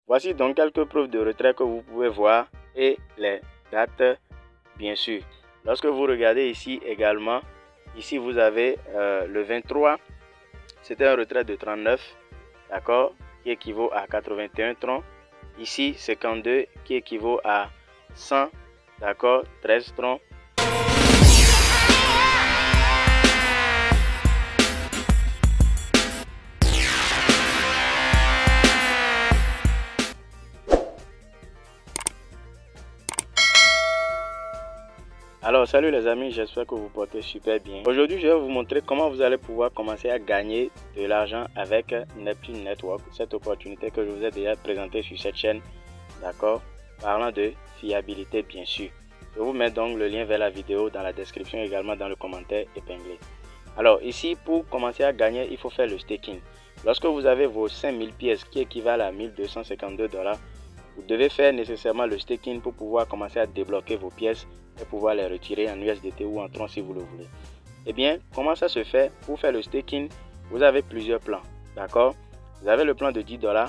Voici donc quelques preuves de retrait que vous pouvez voir et les dates bien sûr. Lorsque vous regardez ici également, ici vous avez le 23, c'était un retrait de 39, d'accord, qui équivaut à 81 troncs. Ici 52 qui équivaut à 100, d'accord, 13 troncs. Alors salut les amis, j'espère que vous portez super bien. Aujourd'hui je vais vous montrer comment vous allez pouvoir commencer à gagner de l'argent avec Neptune Network. Cette opportunité que je vous ai déjà présentée sur cette chaîne, d'accord, parlant de fiabilité bien sûr. Je vous mets donc le lien vers la vidéo dans la description, également dans le commentaire épinglé. Alors ici, pour commencer à gagner, il faut faire le staking. Lorsque vous avez vos 5000 pièces qui équivalent à 1252 $, vous devez faire nécessairement le staking pour pouvoir commencer à débloquer vos pièces et pouvoir les retirer en USDT ou en tron si vous le voulez. Eh bien, comment ça se fait? Pour faire le staking, vous avez plusieurs plans, d'accord? Vous avez le plan de 10 $.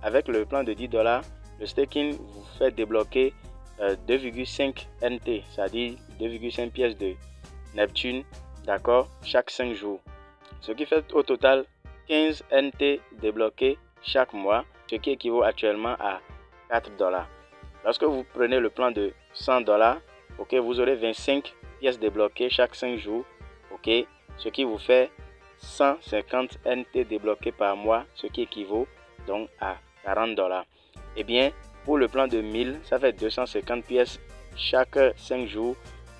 Avec le plan de 10 $, le staking vous fait débloquer 2,5 NT, c'est-à-dire 2,5 pièces de Neptune, d'accord, chaque 5 jours. Ce qui fait au total 15 NT débloqués chaque mois, ce qui équivaut actuellement à 4 $. Lorsque vous prenez le plan de 100 $, ok, vous aurez 25 pièces débloquées chaque 5 jours, ok, ce qui vous fait 150 NT débloqués par mois, ce qui équivaut donc à 40 $. Et bien, pour le plan de 1000, ça fait 250 pièces chaque 5 jours,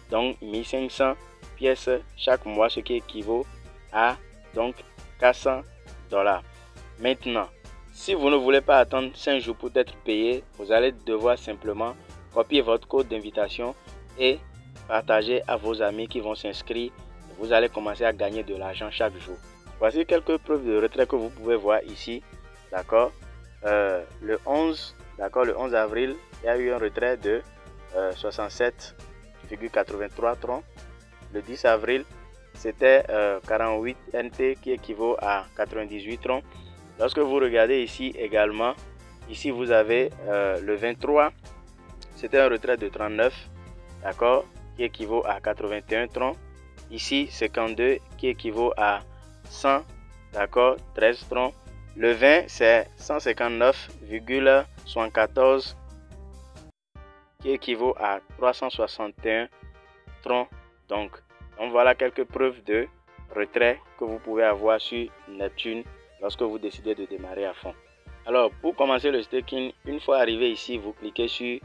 donc 1500 pièces chaque mois, ce qui équivaut à donc 400 $. Maintenant, si vous ne voulez pas attendre 5 jours pour être payé, vous allez devoir simplement copier votre code d'invitation et partager à vos amis qui vont s'inscrire. Vous allez commencer à gagner de l'argent chaque jour. Voici quelques preuves de retrait que vous pouvez voir ici. D'accord. Le 11 avril, il y a eu un retrait de 67,83 troncs. Le 10 avril, c'était 48 NT qui équivaut à 98 troncs. Lorsque vous regardez ici également, ici vous avez le 23, c'était un retrait de 39, d'accord, qui équivaut à 81 troncs. Ici 52 qui équivaut à 100, d'accord, 13 troncs. Le 20 c'est 159,74 qui équivaut à 361 troncs. Donc voilà quelques preuves de retrait que vous pouvez avoir sur Neptune lorsque vous décidez de démarrer à fond. Alors pour commencer le staking, une fois arrivé ici, vous cliquez sur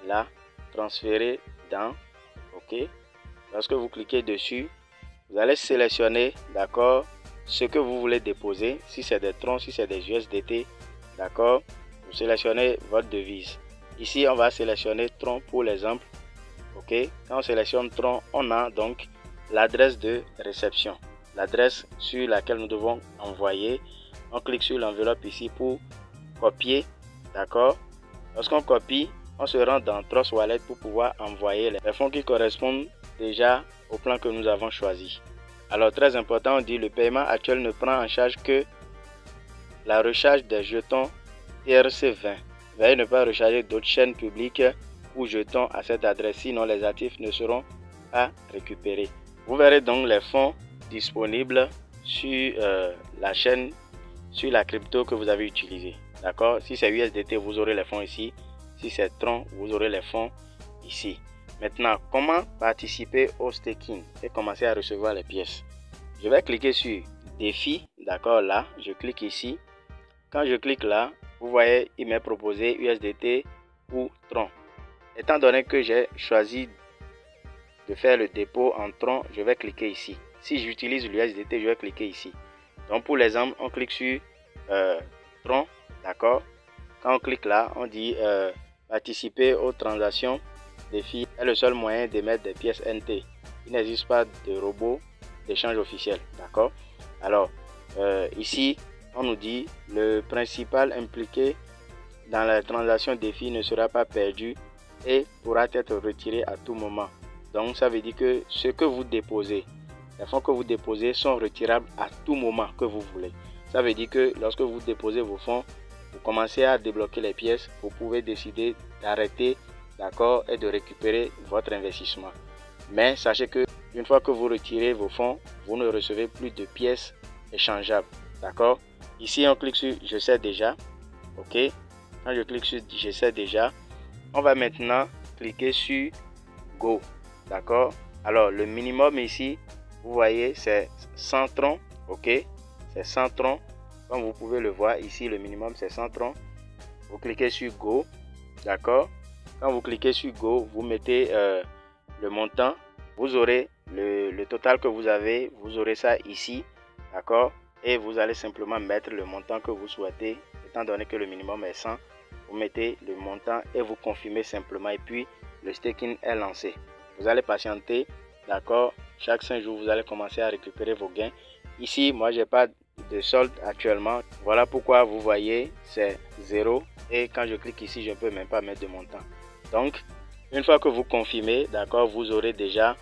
là, transférer dans, ok. Lorsque vous cliquez dessus, vous allez sélectionner, d'accord, ce que vous voulez déposer. Si c'est des troncs, si c'est des USDT, d'accord, vous sélectionnez votre devise. Ici on va sélectionner tronc pour l'exemple, ok. Quand on sélectionne tronc, on a donc l'adresse de réception, l'adresse sur laquelle nous devons envoyer. On clique sur l'enveloppe ici pour copier, d'accord. Lorsqu'on copie, on se rend dans Trust Wallet pour pouvoir envoyer les fonds qui correspondent déjà au plan que nous avons choisi. Alors très important, on dit le paiement actuel ne prend en charge que la recharge des jetons TRC20. Veuillez ne pas recharger d'autres chaînes publiques ou jetons à cette adresse, sinon les actifs ne seront pas récupérés. Vous verrez donc les fonds disponibles sur la chaîne, sur la crypto que vous avez utilisée. D'accord? Si c'est USDT, vous aurez les fonds ici. Si c'est Tron, vous aurez les fonds ici. Maintenant, comment participer au staking et commencer à recevoir les pièces? Je vais cliquer sur défi, d'accord, là, je clique ici. Quand je clique là, vous voyez, il m'est proposé USDT ou Tron. Étant donné que j'ai choisi de faire le dépôt en Tron, je vais cliquer ici. Si j'utilise l'USDT, je vais cliquer ici. Donc pour l'exemple, on clique sur Tron, d'accord. Quand on clique là, on dit participer aux transactions. Défi est le seul moyen d'émettre des pièces NT. Il n'existe pas de robot d'échange officiel, d'accord. Alors ici, on nous dit le principal impliqué dans la transaction défi ne sera pas perdu et pourra être retiré à tout moment. Donc ça veut dire que ce que vous déposez, les fonds que vous déposez sont retirables à tout moment que vous voulez. Ça veut dire que lorsque vous déposez vos fonds, vous commencez à débloquer les pièces, vous pouvez décider d'arrêter, d'accord, et de récupérer votre investissement. Mais sachez que une fois que vous retirez vos fonds, vous ne recevez plus de pièces échangeables, d'accord. Ici, on clique sur je sais déjà, ok. Quand je clique sur je sais déjà, on va maintenant cliquer sur go, d'accord. Alors le minimum ici, vous voyez, c'est 100 troncs, ok. C'est 100 troncs, comme vous pouvez le voir ici, le minimum c'est 100 troncs. Vous cliquez sur go, d'accord. Quand vous cliquez sur go, vous mettez le montant, vous aurez le total que vous avez, vous aurez ça ici, d'accord. Et vous allez simplement mettre le montant que vous souhaitez, étant donné que le minimum est 100, vous mettez le montant et vous confirmez simplement, et puis le staking est lancé. Vous allez patienter, d'accord. Chaque 5 jours, vous allez commencer à récupérer vos gains. Ici, moi, j'ai pas de solde actuellement. Voilà pourquoi vous voyez, c'est 0. Et quand je clique ici, je ne peux même pas mettre de montant. Donc, une fois que vous confirmez, d'accord, vous aurez déjà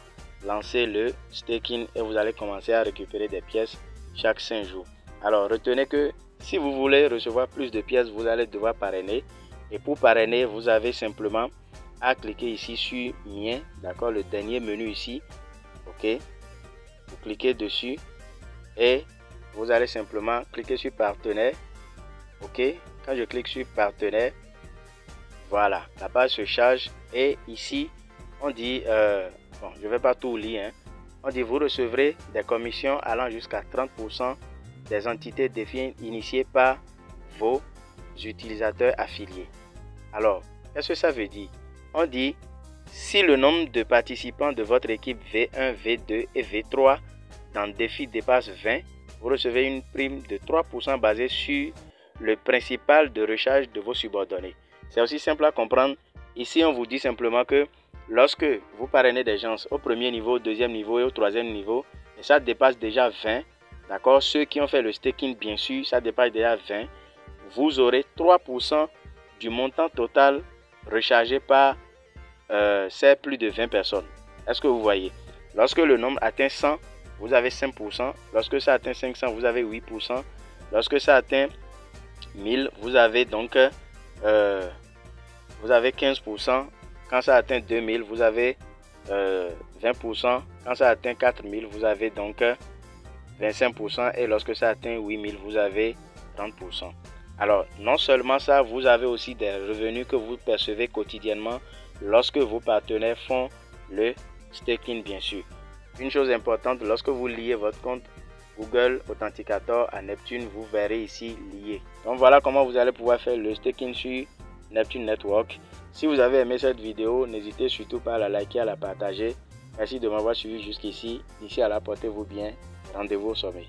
lancé le staking et vous allez commencer à récupérer des pièces chaque 5 jours. Alors, retenez que si vous voulez recevoir plus de pièces, vous allez devoir parrainer. Et pour parrainer, vous avez simplement à cliquer ici sur mien, d'accord, le dernier menu ici, ok. Vous cliquez dessus et vous allez simplement cliquer sur partenaire, ok. Quand je clique sur partenaire, voilà, la page se charge et ici on dit, bon, je ne vais pas tout lire, hein. On dit vous recevrez des commissions allant jusqu'à 30% des entités définies initiées par vos utilisateurs affiliés. Alors, qu'est-ce que ça veut dire? On dit si le nombre de participants de votre équipe V1, V2 et V3 dans le défi dépasse 20, vous recevez une prime de 3% basée sur le principal de recharge de vos subordonnés. C'est aussi simple à comprendre. Ici, on vous dit simplement que lorsque vous parrainez des gens au premier niveau, au deuxième niveau et au troisième niveau, et ça dépasse déjà 20, d'accord, ceux qui ont fait le staking, bien sûr, ça dépasse déjà 20, vous aurez 3% du montant total rechargé par ces plus de 20 personnes. Est-ce que vous voyez? Lorsque le nombre atteint 100, vous avez 5%. Lorsque ça atteint 500, vous avez 8%. Lorsque ça atteint 1000, vous avez donc vous avez 15%. Quand ça atteint 2000, vous avez 20%. Quand ça atteint 4000, vous avez donc 25%. Et lorsque ça atteint 8000, vous avez 30%. Alors, non seulement ça, vous avez aussi des revenus que vous percevez quotidiennement lorsque vos partenaires font le staking, bien sûr. Une chose importante, lorsque vous liez votre compte Google Authenticator à Neptune, vous verrez ici lié. Donc voilà comment vous allez pouvoir faire le staking sur Neptune Network. Si vous avez aimé cette vidéo, n'hésitez surtout pas à la liker, à la partager. Merci de m'avoir suivi jusqu'ici. D'ici à là, portez-vous bien. Rendez-vous au sommet.